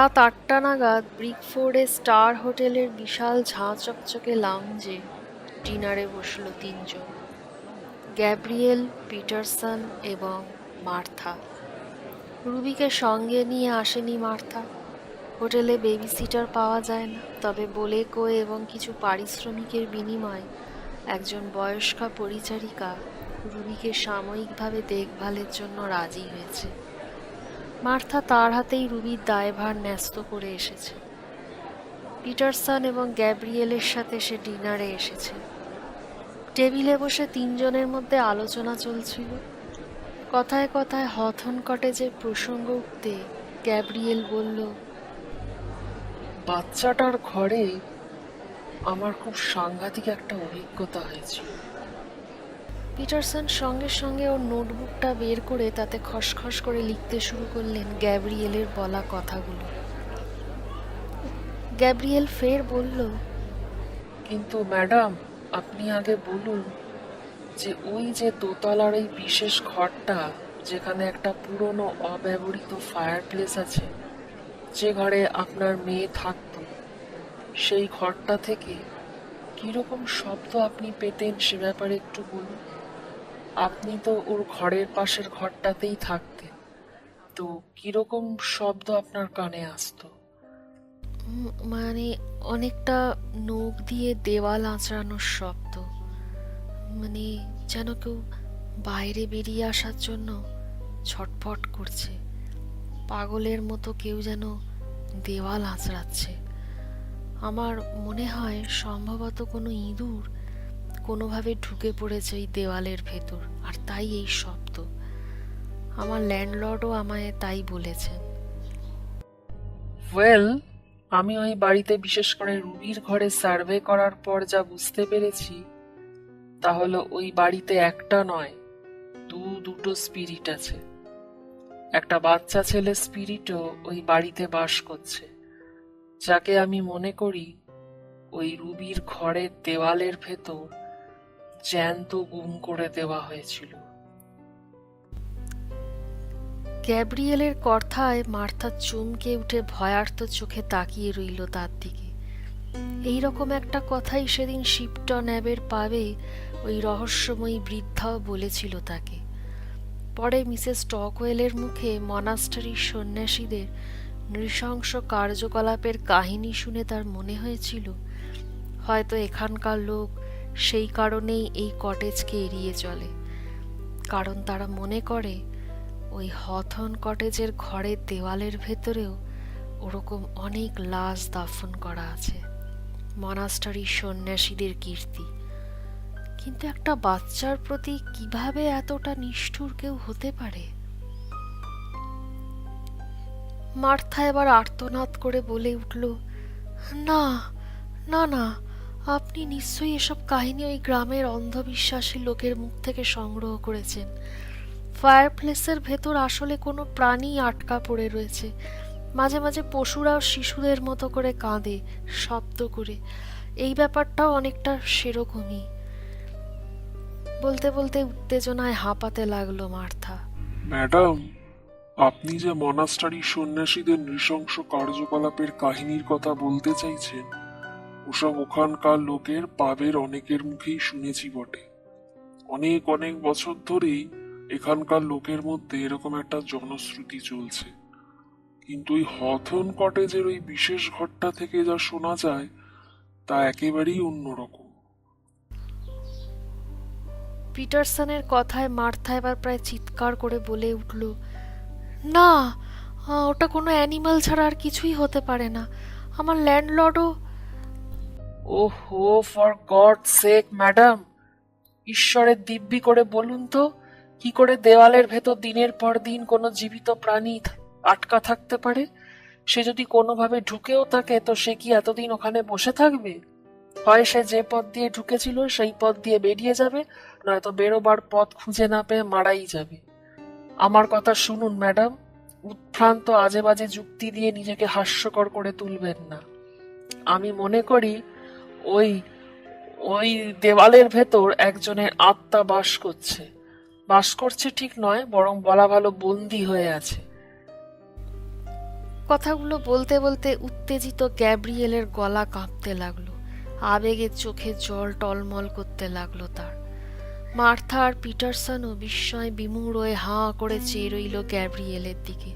রাত ৮টা নাগাদ ব্রিকফোর্ডে স্টার হোটেলের বিশাল ঝাঁ চকচকে লাউঞ্জে ডিনারে বসল তিনজন, গ্যাব্রিয়েল, পিটারসন এবং মার্থা। রুবিকে সঙ্গে নিয়ে আসেনি মার্থা। হোটেলে বেবি সিটার পাওয়া যায় না, তবে বলে কয়ে এবং কিছু পারিশ্রমিকের বিনিময়ে একজন বয়স্কা পরিচারিকা রুবিকে সাময়িকভাবে দেখভালের জন্য রাজি হয়েছে। মার্থা তার হাতেই রুবির দায়ভার ন্যস্ত করে এসেছে। পিটারসন এবং গ্যাব্রিয়েলের সাথে সে ডিনারে এসেছে। টেবিলে বসে তিনজনের মধ্যে আলোচনা চলছিল। কথায় কথায় হথর্ন কটেজের প্রসঙ্গ উঠতে গ্যাব্রিয়েল বলল, বাচ্চাটার ঘরে আমার খুব সাংঘাতিক একটা অভিজ্ঞতা হয়েছিল। পিটারসন সঙ্গে সঙ্গে ওর নোটবুকটা বের করে তাতে খসখস করে লিখতে শুরু করলেন গ্যাব্রিয়েলের বলা কথাগুলো। গ্যাব্রিয়েল ফের বলল, কিন্তু ম্যাডাম, আপনি আগে বলুন যে ওই যে দোতলার এই বিশেষ ঘরটা, যেখানে একটা পুরনো অব্যবহৃত ফায়ার প্লেস আছে, যে ঘরে আপনার মেয়ে থাকতো, সেই ঘরটা থেকে কিরকম শব্দ আপনি পেতেন সে ব্যাপারে একটু বলুন। আপনি তো ওর ঘরের পাশের ঘরটাতেই থাকতেন, তো কিরকম শব্দ আপনার কানে আসতো? মানে অনেকটা নখ দিয়ে দেওয়াল আঁচড়ানোর শব্দ, মানে যেন কেউ বাইরে বেরিয়ে আসার জন্য ছটফট করছে, পাগলের মতো কেউ যেন দেওয়াল আঁচড়াচ্ছে। আমার মনে হয় সম্ভবত কোনো ইঁদুর কোনোভাবে ঢুকে পড়েছে ওই দেওয়ালের ভেতর, আর তাই এই শব্দ। আমার ল্যান্ডলর্ডও আমায় তাই বলেছেন। ওয়েল, আমি ওই বাড়িতে বিশেষ করে রুবির ঘরে সার্ভে করার পর যা বুঝতে পেরেছি, তা হলো ওই বাড়িতে একটা নয়, দুটো স্পিরিট আছে। একটা বাচ্চা ছেলে স্পিরিটও ওই বাড়িতে বাস করছে, যাকে আমি মনে করি ওই রুবির ঘরের দেওয়ালের ভেতর জ্যান্ত গুম করে দেওয়া হয়েছিল। গ্যাব্রিয়েলের কথায় মার্থা চমকে উঠে ভয়ার্ত চোখে তাকিয়ে রইল তার দিকে। এইরকম একটা কথাই সেদিন শিপটন অ্যাবের পাবে ওই রহস্যময়ী বৃদ্ধাও বলেছিল তাকে। পরে মিসেস স্টকওয়েলের মুখে মনাস্টারির সন্ন্যাসীদের নৃশংস কার্যকলাপের কাহিনী শুনে তার মনে হয়েছিল হয়তো এখানকার লোক সেই কারণেই এই কটেজকে এড়িয়ে চলে, কারণ তারা মনে করে ওই হথর্ন কটেজের ঘরের দেওয়ালের ভেতরেও ওরকম অনেক লাশ দাফন করা আছে, মনাস্টারির সন্ন্যাসীদের কীর্তি। কিন্তু একটা বাচ্চার প্রতি কিভাবে এতটা নিষ্ঠুর কেউ হতে পারে? মার্থা এবার আর্তনাদ করে বলে উঠল, না না না, আপনি নিশ্চয়ই এসব কাহিনী ওই গ্রামের অন্ধবিশ্বাসী লোকের মুখ থেকে সংগ্রহ করেছেন। ফায়ারপ্লেসের ভেতর আসলে কোনো প্রাণী আটকা পড়ে রয়েছে। মাঝে মাঝে পশুরাও শিশুদের মতো করে কাঁদে, শব্দ করে। এই ব্যাপারটাও অনেকটা সেরকমই। বলতে বলতে উত্তেজনায় হাঁপাতে লাগলো মার্থা। ম্যাডাম, আপনি যে মনাস্টারি সন্ন্যাসীদের নৃশংস কার্যকলাপের কাহিনীর কথা বলতে চাইছেন, ওসব ওখানকার লোকের পাবের অনেকের মুখেই শুনেছি বটে। অনেক অনেক বছর ধরেই এখানকার লোকের মধ্যে এরকম একটা জনশ্রুতি চলছে। কিন্তু ওই হথর্ন কটেজের ওই বিশেষ ঘরটা থেকে যা শোনা যায় তা একেবারেই অন্যরকম। পিটারসনের কথায় মার্থা এবার প্রায় চিৎকার করে বলে উঠল, না, ওটা কোনো অ্যানিমাল ছাড়া আর কিছুই হতে পারে না। আমার ল্যান্ডলর্ডও। ওহো, ফর গড সেক ম্যাডাম, ঈশ্বরের দিব্যি করে বলুন তো, কি করে দেওয়ালের ভেতর দিনের পর দিন কোনো জীবিত প্রাণী আটকা থাকতে পারে? সে যদি কোনোভাবে ঢুকেও থাকে, তো সে কি এতদিন ওখানে বসে থাকবে? হয় সে যে পথ দিয়ে ঢুকেছিল সেই পথ দিয়ে বেরিয়ে যাবে, নয়তো বেরোবার পথ খুঁজে না পেয়ে মারাই যাবে। আমার কথা শুনুন ম্যাডাম, উদ্ভ্রান্ত আজে বাজে যুক্তি দিয়ে নিজেকে হাস্যকর করে তুলবেন না। আমি মনে করি ওই ওই দেওয়ালের ভেতর একজনের আত্মা বাস করছে। বাস করছে ঠিক নয়, বরং বলা ভালো বন্দী হয়ে আছে। কথাগুলো বলতে বলতে উত্তেজিত গ্যাব্রিয়েলের গলা কাঁপতে লাগলো, আবেগে চোখে জল টলমল করতে লাগলো তার। মার্থা আর পিটারসনও বিস্ময় বিমূঢ় হয়ে হাঁ করে চেয়ে রইল গ্যাব্রিয়েলের দিকে।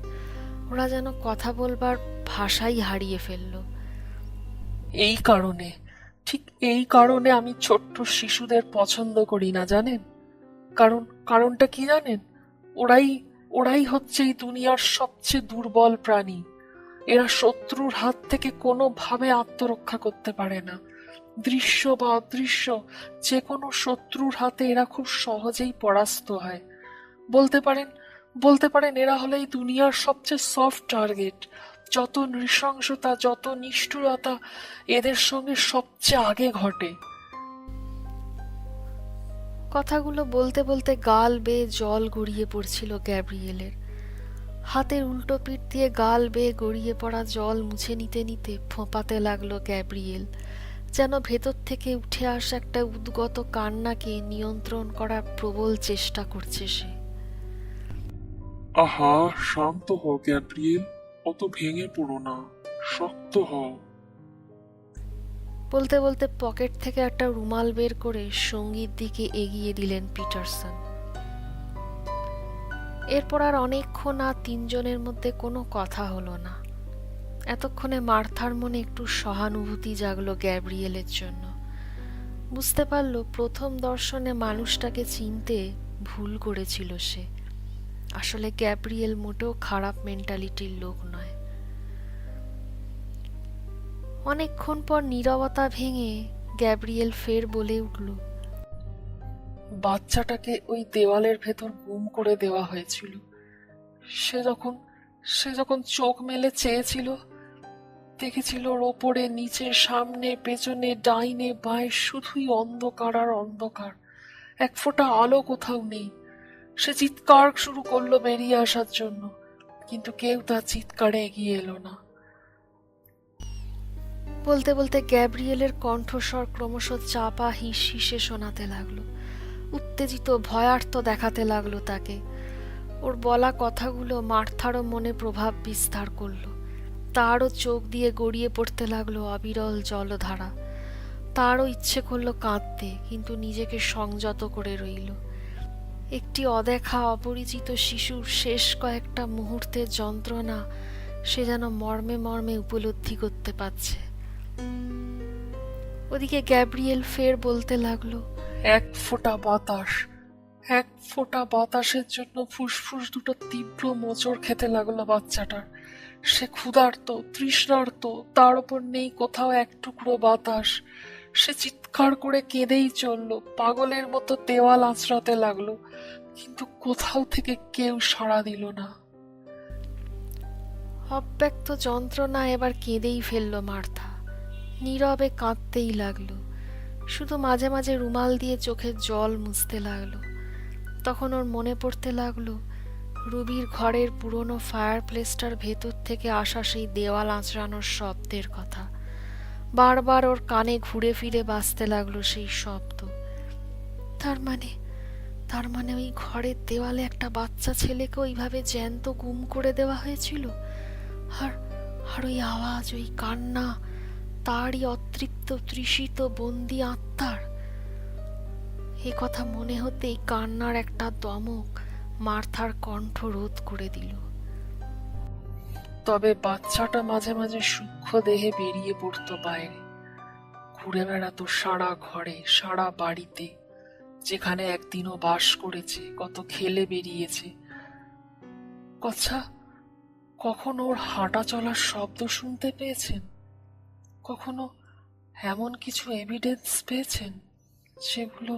ওরা যেন কথা বলবার ভাষাই হারিয়ে ফেলল। এই কারণে, ঠিক এই কারণে আমি ছোট্ট শিশুদের পছন্দ করি না, জানেন? কারণটা কি জানেন? ওরাই ওরাই হচ্ছে এই দুনিয়ার সবচেয়ে দুর্বল প্রাণী। এরা শত্রুর হাত থেকে কোনোভাবে আত্মরক্ষা করতে পারে না। দৃশ্য বা অদৃশ্য যে কোনো শত্রুর হাতে এরা খুব সহজেই পরাস্ত হয়। বলতে পারেন এরা হলো এই দুনিয়ার সবচেয়ে সফট টার্গেট। যত নৃশংসতা, যত নিষ্ঠুরতা এদের সঙ্গে সবচেয়ে আগে ঘটে। কথাগুলো বলতে বলতে গাল বেয়ে জল গড়িয়ে পড়ছিল গ্যাব্রিয়েলের। হাতের উল্টো পিঠ দিয়ে গাল বেয়ে গড়িয়ে পড়া জল মুছে নিতে নিতে ফোঁপাতে লাগলো গ্যাব্রিয়েল, যেন ভেতর থেকে উঠে আসা একটা উদ্গত কান্নাকে নিয়ন্ত্রণ করার প্রবল চেষ্টা করছে সে। আহা, শান্ত হও গ্যাব্রিয়েল, অত ভেঙে পড়ো না, শক্ত হও। বলতে বলতে পকেট থেকে একটা রুমাল বের করে সঙ্গীর দিকে এগিয়ে দিলেন পিটারসন। এরপর আর অনেকক্ষণ আর তিনজনের মধ্যে কোনো কথা হলো না। এতক্ষণে মার্থার মনে একটু সহানুভূতি জাগলো গ্যাব্রিয়েলের জন্য। বুঝতে পারল প্রথম দর্শনে মানুষটাকে চিনতে ভুল করেছিল সে। আসলে গ্যাব্রিয়েল মোটেও খারাপ মেন্টালিটির লোক নয়। অনেকক্ষণ পর নীরবতা ভেঙে গ্যাব্রিয়েল ফের বলে উঠল, বাচ্চাটাকে ওই দেওয়ালের ভেতর গুম করে দেওয়া হয়েছিল। সে যখন চোখ মেলে চেয়েছিল, দেখেছিল ওর ওপরে নিচে সামনে পেছনে ডাইনে বাঁয়ে শুধুই অন্ধকার আর অন্ধকার, এক ফোঁটা আলো কোথাও নেই। সে চিৎকার শুরু করলো বেরিয়ে আসার জন্য, কিন্তু কেউ তার চিৎকারে এগিয়ে এলো না। বলতে বলতে গ্যাব্রিয়েলের কণ্ঠস্বর ক্রমশ চাপা হিস হিসে শোনাতে লাগলো, উত্তেজিত ভয়ার্ত দেখাতে লাগলো তাকে। ওর বলা কথাগুলো মার্থারও মনে প্রভাব বিস্তার করলো। তারও চোখ দিয়ে গড়িয়ে পড়তে লাগলো অবিরল জলধারা। তারও ইচ্ছে করলো কাঁদতে, কিন্তু নিজেকে সংযত করে রইল। একটি অদেখা অপরিচিত শিশুর শেষ কয়েকটা মুহূর্তের যন্ত্রণা সে যেন মর্মে মর্মে উপলব্ধি করতে পারছে। ওদিকে গ্যাব্রিয়েল ফের বলতে লাগলো, এক ফোঁটা বাতাসের জন্য ফুসফুস দুটো তীব্র মোচড় খেতে লাগলো বাচ্চাটার। সে ক্ষুধার্ত, তৃষ্ণার্ত, তার উপর নেই কোথাও এক টুকরো বাতাস। সে চিৎকার করে কেঁদেই চলল, পাগলের মতো দেওয়াল আঁচড়াতে লাগলো, কিন্তু কোথাও থেকে কেউ সাড়া দিল না। অব্যক্ত যন্ত্রণা এবার কেঁদেই ফেলল মার্থা। নীরবে কাঁদতেই লাগলো, শুধু মাঝে মাঝে রুমাল দিয়ে চোখের জল মুছতে লাগলো। তখন ওর মনে পড়তে লাগলো রুবির ঘরের পুরনো ফায়ার প্লেসটার ভেতর থেকে আসা সেই দেওয়াল আঁচড়ানোর শব্দের কথা। বারবার ওর কানে ঘুরে ফিরে বাজতে লাগলো সেই শব্দ। তার মানে ওই ঘরের দেওয়ালে একটা বাচ্চা ছেলেকে ওইভাবে জ্যান্ত গুম করে দেওয়া হয়েছিল। আর ওই আওয়াজ, ওই কান্না তারই অতৃপ্ত তৃষিত বন্দি আত্মার। এ কথা মনে হতেই কান্নার একটা দমক মার্থার কণ্ঠ রোধ করে দিল। তবে বাচ্চাটা মাঝে মাঝে সূক্ষ্ম দেহে বেরিয়ে পড়তো বাইরে, ঘুরে বেড়াতো সারা ঘরে, সারা বাড়িতে, যেখানে একদিনও বাস করেছে, কত খেলে বেরিয়েছে। কখনো ওর হাঁটা চলার শব্দ শুনতে পেয়েছেন? কখনো এমন কিছু এভিডেন্স পেয়েছেন যেগুলো?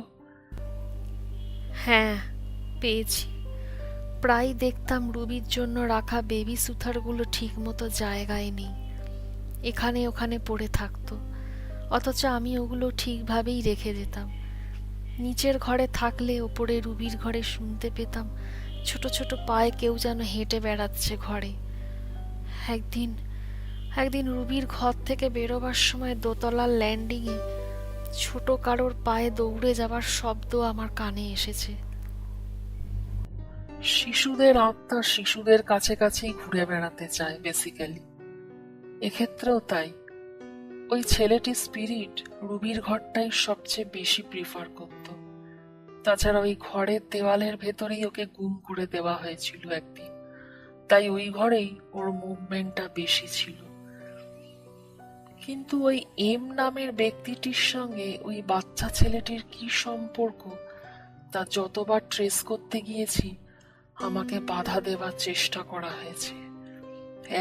হ্যাঁ, পেয়েছি। প্রায় দেখতাম রুবির জন্য রাখা বেবি সুথারগুলো ঠিক মতো জায়গায় নেই, এখানে ওখানে পড়ে থাকতো, অথচ আমি ওগুলো ঠিকভাবেই রেখে যেতাম। নিচের ঘরে থাকলে ওপরে রুবির ঘরে শুনতে পেতাম ছোট ছোট পায়ে কেউ যেন হেঁটে বেড়াচ্ছে ঘরে। একদিন রুবির ঘর থেকে বেরোবার সময় দোতলার ল্যান্ডিংয়ে ছোট কারোর পায়ে দৌড়ে যাবার শব্দ আমার কানে এসেছে। শিশুদের আত্মা শিশুদের কাছে কাছেই ঘুরে বেড়াতে চায় বেসিক্যালি। এক্ষেত্রেও তাই। ওই ছেলেটি স্পিরিট রুবির ঘরটাই সবচেয়ে বেশি প্রিফার করত। তাছাড়া ওই ঘরের দেওয়ালের ভেতরেই ওকে গুম করে দেওয়া হয়েছিল একদিন, তাই ওই ঘরেই ওর মুভমেন্টটা বেশি ছিল। কিন্তু ওই এম নামের ব্যক্তিটির সঙ্গে ওই বাচ্চা ছেলেটির কি সম্পর্ক তা যতবার ট্রেস করতে গিয়েছি আমাকে বাধা দেওয়ার চেষ্টা করা হয়েছে।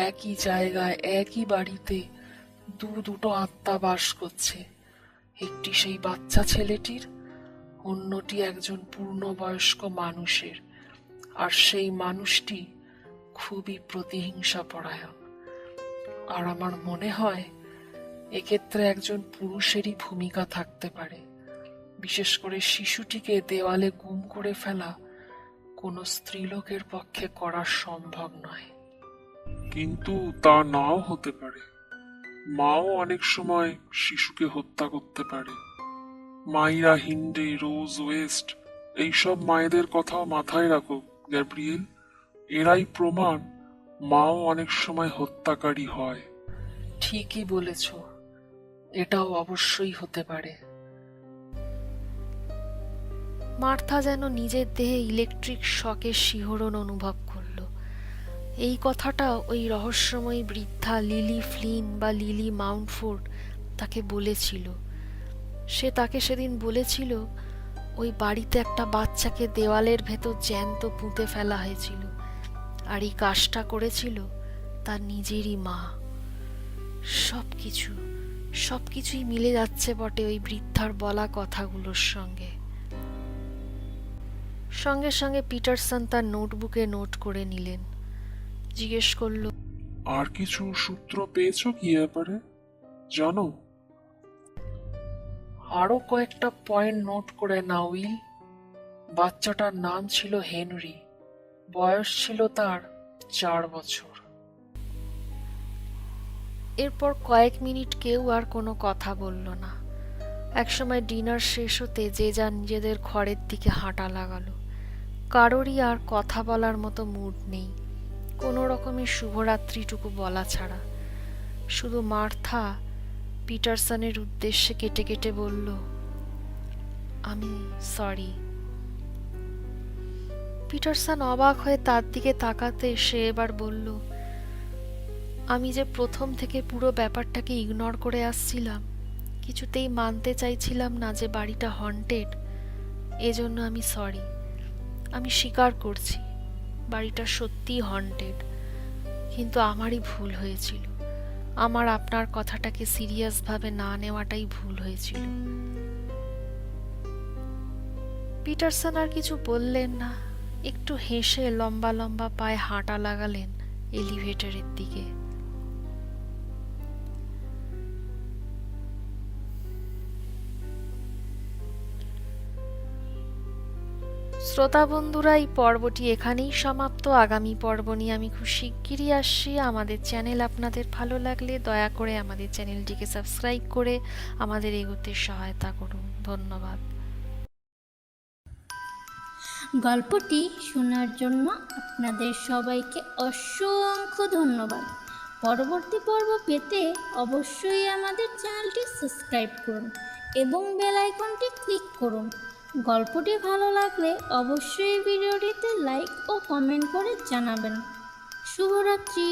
একই জায়গায় একই বাড়িতে দুটো আত্মা বাস করছে, একটি সেই বাচ্চা ছেলেটির, অন্যটি একজন পূর্ণবয়স্ক মানুষের। আর সেই মানুষটি খুবই প্রতিহিংসা পরায়ণ। আর আমার মনে হয় এক্ষেত্রে একজন পুরুষেরই ভূমিকা থাকতে পারে। বিশেষ করে শিশুটিকে দেওয়ালে গুম করে ফেলা কোনো স্ত্রীলোকের পক্ষে করা সম্ভব নয়। কিন্তু তা নাও হতে পারে। মাও অনেক সময় শিশুকে হত্যা করতে পারে। মাইরা হিন্ডে, রোজ ওয়েস্ট, এইসব মায়েদের কথাও মাথায় রাখো গ্যাব্রিয়েল। এরাই প্রমাণ মাও অনেক সময় হত্যাকারী হয়। ঠিকই বলেছ, এটাও অবশ্যই হতে পারে। মার্থা যেন নিজের দেহে ইলেকট্রিক শকের শিহরণ অনুভব করল। এই কথাটা ওই রহস্যময়ী বৃদ্ধা লিলি ফ্লিন বা লিলি মাউন্টফোর্ড তাকে বলেছিল। সে তাকে সেদিন বলেছিল ওই বাড়িতে একটা বাচ্চাকে দেওয়ালের ভেতর জ্যান্ত পুঁতে ফেলা হয়েছিল, আর এই কাজটা করেছিল তার নিজেরই মা। সবকিছুই মিলে যাচ্ছে বটে ওই বৃদ্ধার বলা কথাগুলোর সঙ্গে। সঙ্গে সঙ্গে পিটারসন তার নোটবুকে নোট করে নিলেন। জিজ্ঞেস করল, আর কিছু সূত্র পেয়েছো কি ব্যাপারে, জানো? আরো কয়েকটা পয়েন্ট নোট করে নাও উইল। বাচ্চাটার নাম ছিল হেনরি, বয়স ছিল তার 4 বছর। এরপর কয়েক মিনিট কেউ আর কোনো কথা বলল না। একসময় ডিনার শেষ হতে যে যার নিজেদের ঘরের দিকে হাঁটা লাগালো। কারোরই আর কথা বলার মতো মুড নেই, কোনো রকমের শুভরাত্রিটুকু বলা ছাড়া। শুধু মার্থা পিটারসনের উদ্দেশ্যে কেটে কেটে বলল, আমি সরি। পিটারসন অবাক হয়ে তার দিকে তাকাতে সে এবার বলল, আমি যে প্রথম থেকে পুরো ব্যাপারটাকে ইগনোর করে আসছিলাম, কিছুতেই মানতে চাইছিলাম না যে বাড়িটা হন্টেড, এজন্য আমি সরি। আমি স্বীকার করছি বাড়িটা সত্যিই হন্টেড, কিন্তু আমারই ভুল হয়েছিল। আমার আপনার কথাটাকে সিরিয়াসভাবে না নেওয়াটাই ভুল হয়েছিল। পিটারসন আর কিছু বললেন না, একটু হেসে লম্বা লম্বা পায়ে হাঁটা লাগালেন এলিভেটরের দিকে। শ্রোতা বন্ধুরা, এই পর্বটি এখানেই সমাপ্ত। আগামী পর্ব নিয়ে আমি খুব শিগগিরই আসছি। আমাদের চ্যানেল আপনাদের ভালো লাগলে দয়া করে আমাদের চ্যানেলটিকে সাবস্ক্রাইব করে আমাদের এগোতে সহায়তা করুন। ধন্যবাদ। গল্পটি শোনার জন্য আপনাদের সবাইকে অসংখ্য ধন্যবাদ। পরবর্তী পর্ব পেতে অবশ্যই আমাদের চ্যানেলটি সাবস্ক্রাইব করুন এবং বেল আইকনটি ক্লিক করুন। গল্পটি ভালো লাগলে অবশ্যই ভিডিওটিতে লাইক ও কমেন্ট করে জানাবেন। শুভরাত্রি।